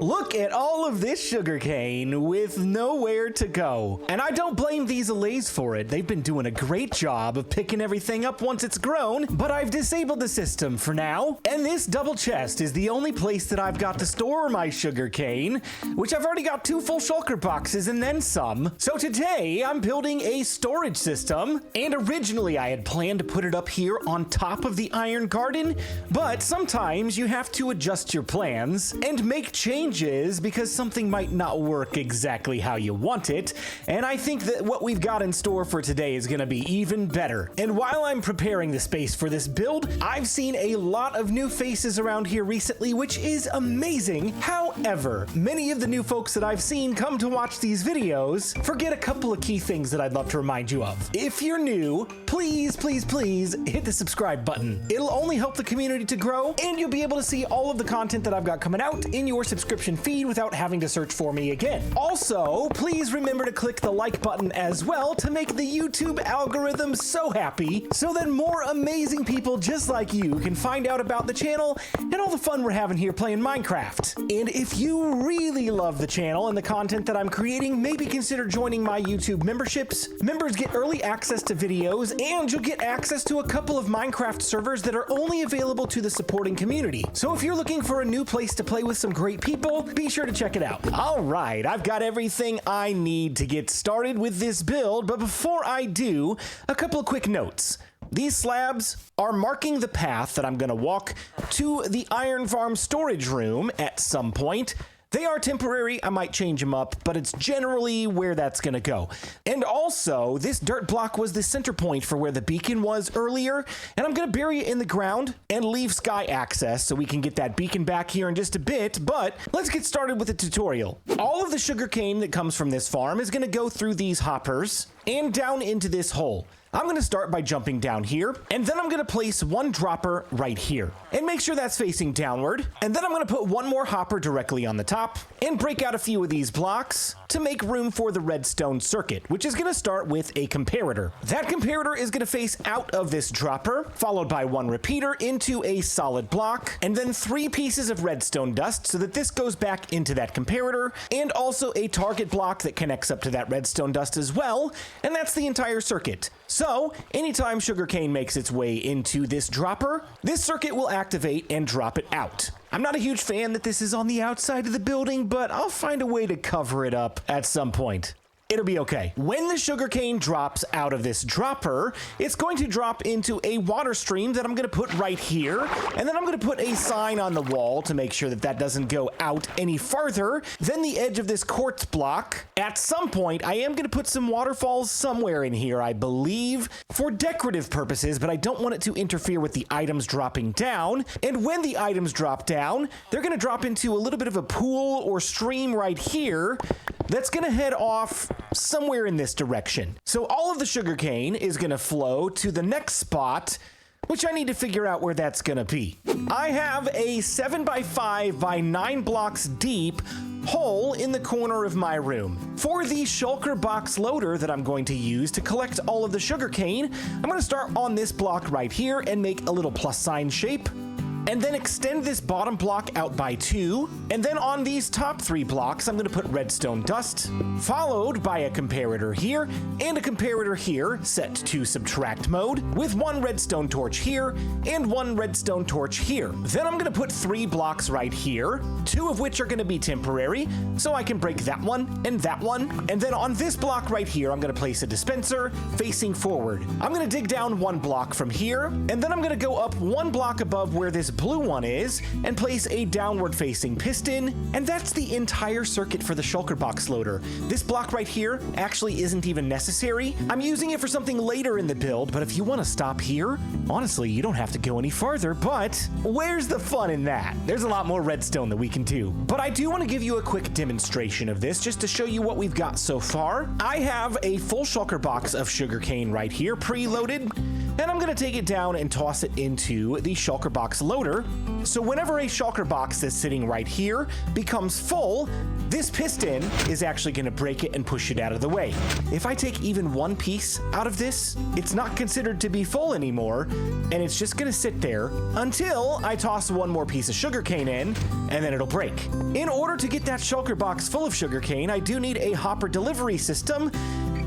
Look at all of this sugarcane with nowhere to go. And I don't blame these allays for it. They've been doing a great job of picking everything up once it's grown, but I've disabled the system for now. And this double chest is the only place that I've got to store my sugarcane, which I've already got 2 full shulker boxes and then some. So today I'm building a storage system, and originally I had planned to put it up here on top of the iron garden, but sometimes you have to adjust your plans and make changes because something might not work exactly how you want it, and I think that what we've got in store for today is gonna be even better. And while I'm preparing the space for this build, I've seen a lot of new faces around here recently, which is amazing. However, many of the new folks that I've seen come to watch these videos forget a couple of key things that I'd love to remind you of. If you're new, please hit the subscribe button. It'll only help the community to grow, and you'll be able to see all of the content that I've got coming out in your subscription feed without having to search for me again. Also, please remember to click the like button as well to make the YouTube algorithm so happy, so that more amazing people just like you can find out about the channel and all the fun we're having here playing Minecraft. And if you really love the channel and the content that I'm creating, maybe consider joining my YouTube memberships. Members get early access to videos, and you'll get access to a couple of Minecraft servers that are only available to the supporting community. So if you're looking for a new place to play with some great people, be sure to check it out. All right, I've got everything I need to get started with this build, but before I do, a couple of quick notes. These slabs are marking the path that I'm gonna walk to the iron farm storage room at some point. They are temporary, I might change them up, but it's generally where that's gonna go. And also, this dirt block was the center point for where the beacon was earlier, and I'm gonna bury it in the ground and leave sky access so we can get that beacon back here in just a bit, but let's get started with the tutorial. All of the sugarcane that comes from this farm is gonna go through these hoppers and down into this hole. I'm gonna start by jumping down here, and then I'm gonna place 1 dropper right here, and make sure that's facing downward, and then I'm gonna put 1 more hopper directly on the top, and break out a few of these blocks to make room for the redstone circuit, which is gonna start with a comparator. That comparator is gonna face out of this dropper, followed by 1 repeater into a solid block, and then 3 pieces of redstone dust so that this goes back into that comparator, and also a target block that connects up to that redstone dust as well, and that's the entire circuit. So, anytime sugarcane makes its way into this dropper, this circuit will activate and drop it out. I'm not a huge fan that this is on the outside of the building, but I'll find a way to cover it up at some point. It'll be okay. When the sugarcane drops out of this dropper, it's going to drop into a water stream that I'm gonna put right here, and then I'm gonna put a sign on the wall to make sure that that doesn't go out any farther than the edge of this quartz block. At some point, I am gonna put some waterfalls somewhere in here, I believe, for decorative purposes, but I don't want it to interfere with the items dropping down. And when the items drop down, they're gonna drop into a little bit of a pool or stream right here that's gonna head off somewhere in this direction. So all of the sugarcane is gonna flow to the next spot, which I need to figure out where that's gonna be. I have a 7x5 by 9 blocks deep hole in the corner of my room. For the shulker box loader that I'm going to use to collect all of the sugarcane, I'm gonna start on this block right here and make a little plus sign shape, and then extend this bottom block out by 2, and then on these top 3 blocks I'm going to put redstone dust, followed by a comparator here and a comparator here set to subtract mode, with 1 redstone torch here and 1 redstone torch here. Then I'm going to put 3 blocks right here, 2 of which are going to be temporary, so I can break that one, and then on this block right here I'm going to place a dispenser facing forward. I'm going to dig down 1 block from here, and then I'm going to go up 1 block above where this blue one is and place a downward facing piston, and that's the entire circuit for the shulker box loader. This block right here actually isn't even necessary. I'm using it for something later in the build, but if you want to stop here, honestly, you don't have to go any farther, but where's the fun in that? There's a lot more redstone that we can do. But I do want to give you a quick demonstration of this just to show you what we've got so far. I have a full shulker box of sugarcane right here, preloaded, and I'm gonna take it down and toss it into the shulker box loader. So whenever a shulker box that's sitting right here becomes full, this piston is actually gonna break it and push it out of the way. If I take even one piece out of this, it's not considered to be full anymore, and it's just gonna sit there until I toss one more piece of sugarcane in, and then it'll break. In order to get that shulker box full of sugarcane, I do need a hopper delivery system.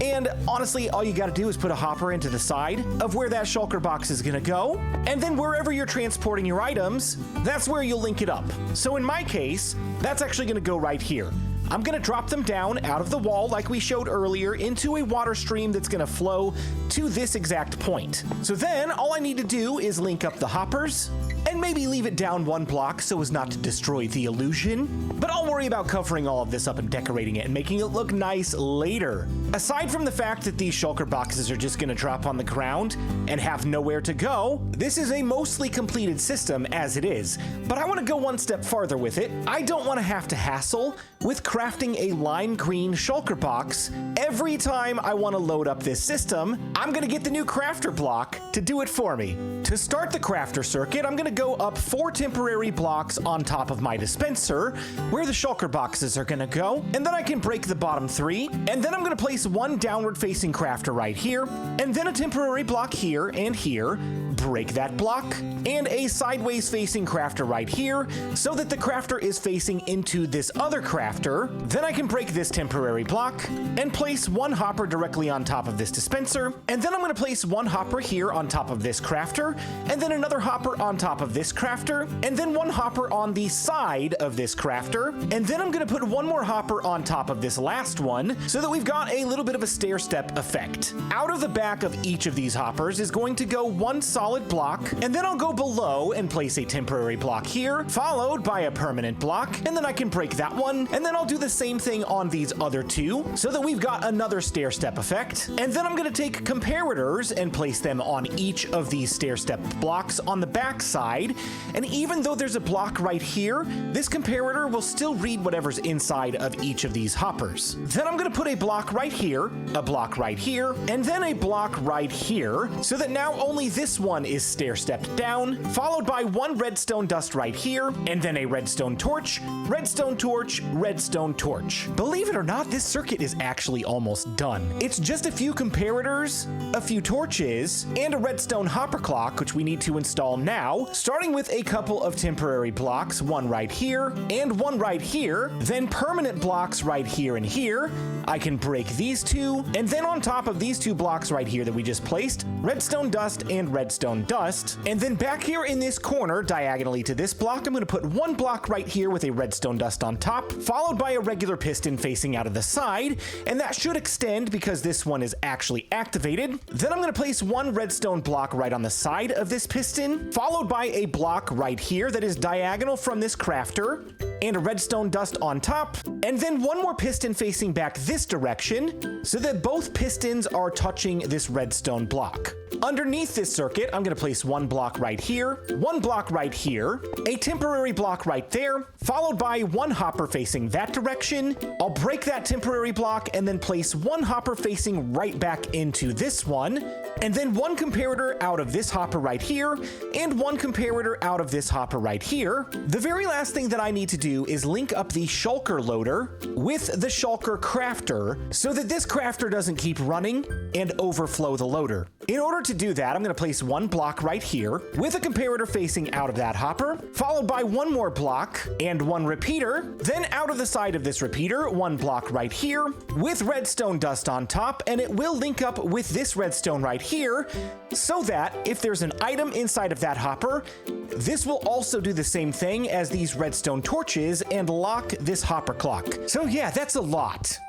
And honestly, all you gotta do is put a hopper into the side of where that shulker box is gonna go, and then wherever you're transporting your items, that's where you'll link it up. So in my case, that's actually gonna go right here. I'm gonna drop them down out of the wall like we showed earlier into a water stream that's gonna flow to this exact point. So then all I need to do is link up the hoppers and maybe leave it down one block so as not to destroy the illusion. But I'll worry about covering all of this up and decorating it and making it look nice later. Aside from the fact that these shulker boxes are just gonna drop on the ground and have nowhere to go, this is a mostly completed system as it is. But I wanna go one step farther with it. I don't wanna have to hassle with crafting a lime green shulker box every time I wanna load up this system. I'm gonna get the new crafter block to do it for me. To start the crafter circuit, I'm gonna go up 4 temporary blocks on top of my dispenser where the shulker boxes are gonna go, and then I can break the bottom 3, and then I'm gonna place one downward facing crafter right here, and then a temporary block here and here, break that block, and a sideways facing crafter right here so that the crafter is facing into this other crafter. Then I can break this temporary block and place one hopper directly on top of this dispenser, and then I'm gonna place one hopper here on top of this crafter, and then another hopper on top of this crafter, and then one hopper on the side of this crafter, and then I'm gonna put one more hopper on top of this last one so that we've got a little bit of a stair step effect. Out of the back of each of these hoppers is going to go one solid block, and then I'll go below and place a temporary block here, followed by a permanent block, and then I can break that one, and then I'll do the same thing on these other 2 so that we've got another stair step effect. And then I'm gonna take comparators and place them on each of these stair step blocks on the back side, and even though there's a block right here, this comparator will still read whatever's inside of each of these hoppers. Then I'm gonna put a block right here, a block right here, and then a block right here, so that now only this one is stair stepped down, followed by one redstone dust right here, and then a redstone torch, redstone torch, redstone torch. Believe it or not, this circuit is actually almost done. It's just a few comparators, a few torches, and a redstone hopper clock, which we need to install now, starting with a couple of temporary blocks, one right here and one right here, then permanent blocks right here and here. I can break these 2, and then on top of these 2 blocks right here that we just placed, redstone dust and redstone dust. And then back here in this corner, diagonally to this block, I'm gonna put one block right here with a redstone dust on top, followed by a regular piston facing out of the side, and that should extend because this one is actually activated. Then I'm gonna place one redstone block right on the side of this piston, followed by a block right here that is diagonal from this crafter, and a redstone dust on top, and then one more piston facing back this direction so that both pistons are touching this redstone block. Underneath this circuit, I'm gonna place one block right here, one block right here, a temporary block right there, followed by one hopper facing that direction. I'll break that temporary block and then place one hopper facing right back into this one, and then one comparator out of this hopper right here, and one comparator out of this hopper right here. The very last thing that I need to do is link up the shulker loader with the shulker crafter so that this crafter doesn't keep running and overflow the loader. In order to do that, I'm gonna place one block right here with a comparator facing out of that hopper, followed by one more block and one repeater. Then out of the side of this repeater, one block right here with redstone dust on top, and it will link up with this redstone right here so that if there's an item inside of that hopper, this will also do the same thing as these redstone torches and lock this hopper clock. So yeah, that's a lot.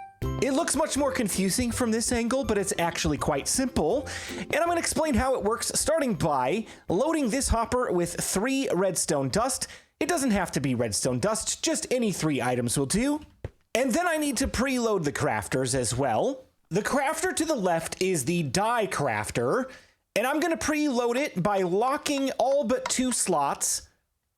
It looks much more confusing from this angle, but it's actually quite simple. And I'm going to explain how it works, starting by loading this hopper with 3 redstone dust. It doesn't have to be redstone dust, just any 3 items will do. And then I need to preload the crafters as well. The crafter to the left is the die crafter, and I'm going to preload it by locking all but 2 slots.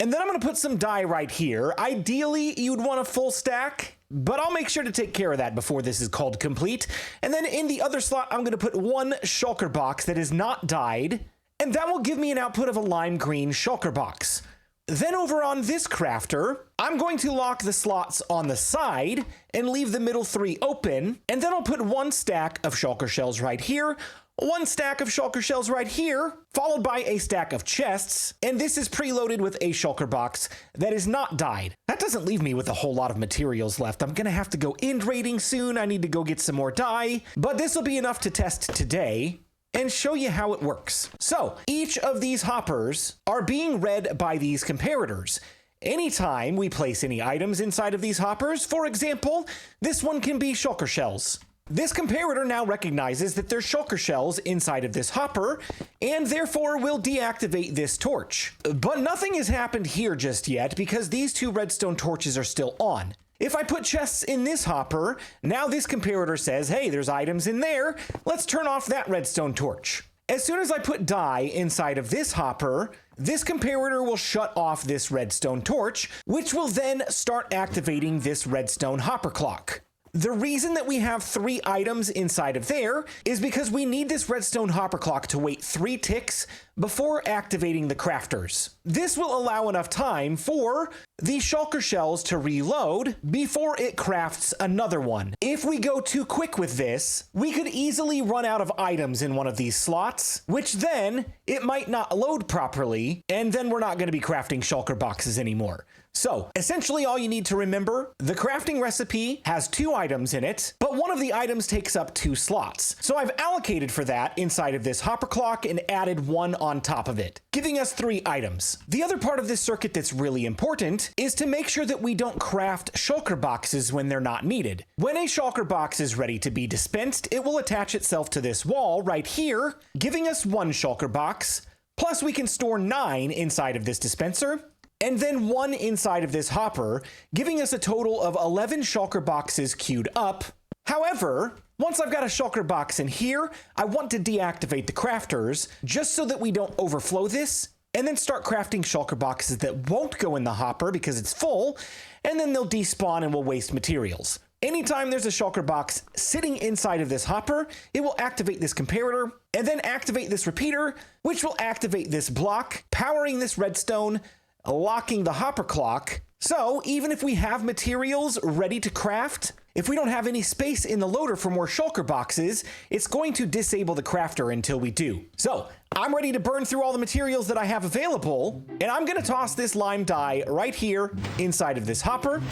And then I'm going to put some die right here. Ideally, you'd want a full stack, but I'll make sure to take care of that before this is called complete. And then in the other slot, I'm going to put one shulker box that is not dyed. and that will give me an output of a lime green shulker box. Then over on this crafter, I'm going to lock the slots on the side and leave the middle 3 open, and then I'll put 1 stack of shulker shells right here, 1 stack of shulker shells right here, followed by a stack of chests, and this is preloaded with a shulker box that is not dyed. That doesn't leave me with a whole lot of materials left. I'm gonna have to go end raiding soon. I need to go get some more dye, but this will be enough to test today and show you how it works. So each of these hoppers are being read by these comparators. Anytime we place any items inside of these hoppers, for example, this one can be shulker shells. This comparator now recognizes that there's shulker shells inside of this hopper, and therefore will deactivate this torch. But nothing has happened here just yet because these 2 redstone torches are still on. If I put chests in this hopper, now this comparator says, hey, there's items in there, let's turn off that redstone torch. As soon as I put dye inside of this hopper, this comparator will shut off this redstone torch, which will then start activating this redstone hopper clock. The reason that we have 3 items inside of there is because we need this redstone hopper clock to wait 3 ticks before activating the crafters. This will allow enough time for the shulker shells to reload before it crafts another one. If we go too quick with this, we could easily run out of items in one of these slots, which then it might not load properly, and then we're not going to be crafting shulker boxes anymore. So essentially all you need to remember, the crafting recipe has 2 items in it, but one of the items takes up 2 slots. So I've allocated for that inside of this hopper clock and added 1 on top of it, giving us 3 items. The other part of this circuit that's really important is to make sure that we don't craft shulker boxes when they're not needed. When a shulker box is ready to be dispensed, it will attach itself to this wall right here, giving us 1 shulker box, plus we can store 9 inside of this dispenser, and then 1 inside of this hopper, giving us a total of 11 shulker boxes queued up. However, once I've got a shulker box in here, I want to deactivate the crafters just so that we don't overflow this, and then start crafting shulker boxes that won't go in the hopper because it's full, and then they'll despawn and will waste materials. Anytime there's a shulker box sitting inside of this hopper, it will activate this comparator, and then activate this repeater, which will activate this block, powering this redstone, locking the hopper clock. So even if we have materials ready to craft, if we don't have any space in the loader for more shulker boxes, it's going to disable the crafter until we do. So I'm ready to burn through all the materials that I have available, and I'm gonna toss this lime dye right here inside of this hopper.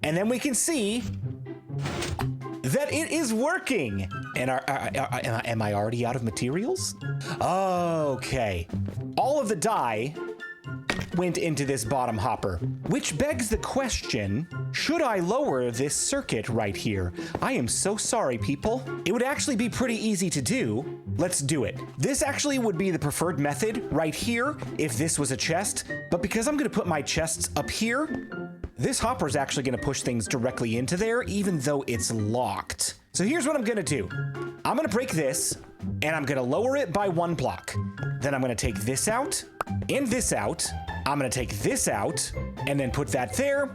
And then we can see that it is working. And am I already out of materials? Okay. All of the dye went into this bottom hopper, which begs the question, should I lower this circuit right here? I am so sorry, people. It would actually be pretty easy to do. Let's do it. This actually would be the preferred method right here if this was a chest, but because I'm gonna put my chests up here, this hopper is actually gonna push things directly into there, even though it's locked. So here's what I'm gonna do. I'm gonna break this, and I'm gonna lower it by 1 block. Then I'm gonna take this out, and this out. I'm gonna take this out, and then put that there,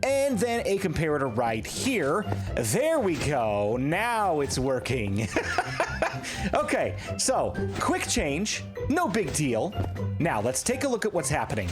and then a comparator right here. There we go. Now it's working. Okay, so quick change, no big deal. Now let's take a look at what's happening.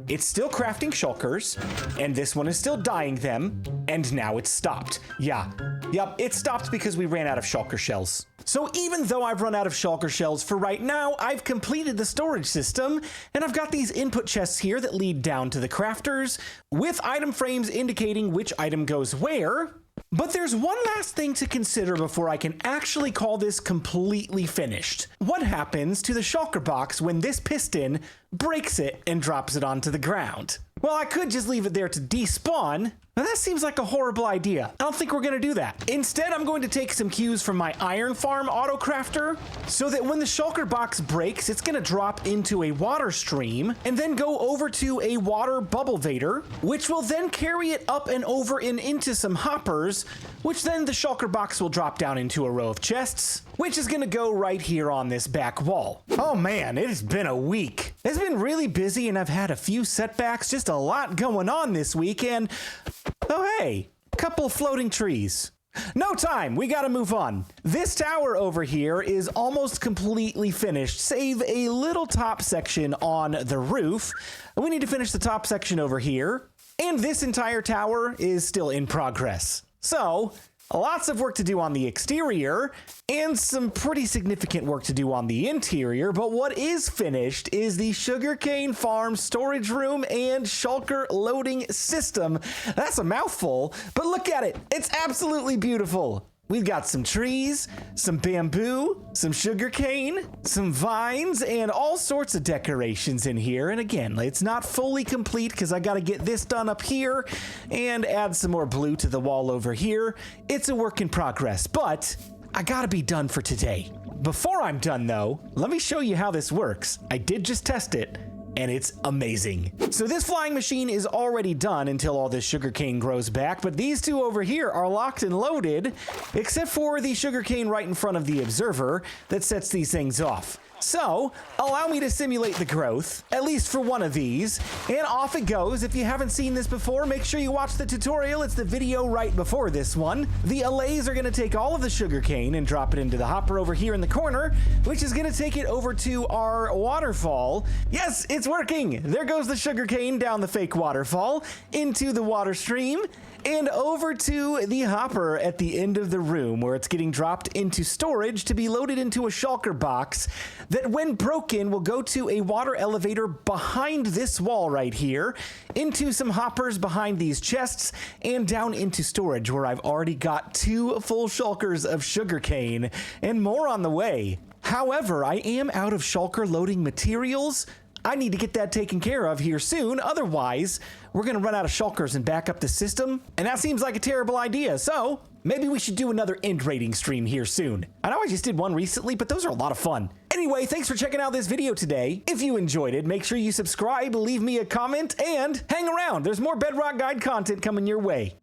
It's still crafting shulkers, and this one is still dyeing them, and now it's stopped. Yep, it stopped because we ran out of shulker shells. So even though I've run out of shulker shells for right now, I've completed the storage system, and I've got these input chests here that lead down to the crafters, with item frames indicating which item goes where. But there's one last thing to consider before I can actually call this completely finished. What happens to the shulker box when this piston breaks it and drops it onto the ground? Well, I could just leave it there to despawn, but that seems like a horrible idea. I don't think we're gonna do that. Instead, I'm going to take some cues from my iron farm auto crafter so that when the shulker box breaks, it's gonna drop into a water stream and then go over to a water bubble vader, which will then carry it up and over and into some hoppers, which then the shulker box will drop down into a row of chests, which is gonna go right here on this back wall. Oh man, it has been a week. It's been really busy and I've had a few setbacks, just a lot going on this week, and oh hey, a couple of floating trees. No time, we gotta move on. This tower over here is almost completely finished, save a little top section on the roof. We need to finish the top section over here, and this entire tower is still in progress. So, lots of work to do on the exterior, and some pretty significant work to do on the interior, but what is finished is the sugarcane farm storage room and shulker loading system. That's a mouthful, but look at it. It's absolutely beautiful. We've got some trees, some bamboo, some sugarcane, some vines, and all sorts of decorations in here. And again, it's not fully complete because I got to get this done up here and add some more blue to the wall over here. It's a work in progress, but I got to be done for today. Before I'm done though, let me show you how this works. I did just test it, and it's amazing. So this flying machine is already done until all this sugarcane grows back, but these two over here are locked and loaded, except for the sugarcane right in front of the observer that sets these things off. So, allow me to simulate the growth, at least for one of these, and off it goes. If you haven't seen this before, make sure you watch the tutorial. It's the video right before this one. The allays are gonna take all of the sugarcane and drop it into the hopper over here in the corner, which is gonna take it over to our waterfall. Yes, it's working! There goes the sugarcane down the fake waterfall, into the water stream, and over to the hopper at the end of the room where it's getting dropped into storage to be loaded into a shulker box that when broken will go to a water elevator behind this wall right here, into some hoppers behind these chests, and down into storage where I've already got 2 full shulkers of sugarcane and more on the way. However, I am out of shulker loading materials. I need to get that taken care of here soon, otherwise we're gonna run out of shulkers and back up the system, and that seems like a terrible idea, so maybe we should do another end rating stream here soon. I know I just did one recently, but those are a lot of fun. Anyway, thanks for checking out this video today. If you enjoyed it, make sure you subscribe, leave me a comment, and hang around. There's more Bedrock Guide content coming your way.